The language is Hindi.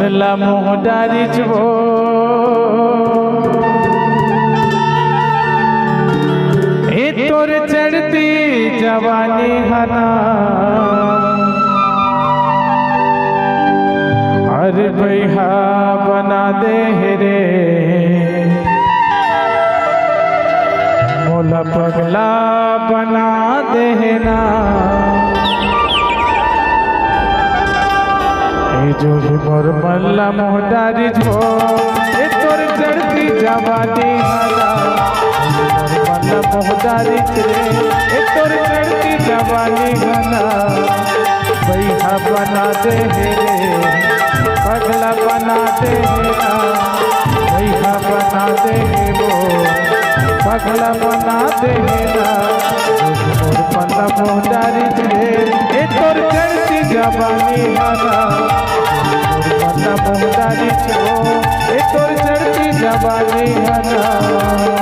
बनला मोहदारी वो ए तोर चढ़ती जवानी हना अरे भैया बना दे रे मोला पगला बना दे ना जो भी मोर मल्ला मोहदारी जो ए तोर चढ़ती जवानी हना मोर मल्ला मोहदारी रे ए तोर चढ़ती जवानी हना भैया बना दे रे पगला बना दे ना भैया बना दे वो पगला बना दे ना मोर मल्ला मोहदारी रे ए तोर चढ़ती जवानी हना मोहदारी छो ए तोर चढ़ती जवानी हना।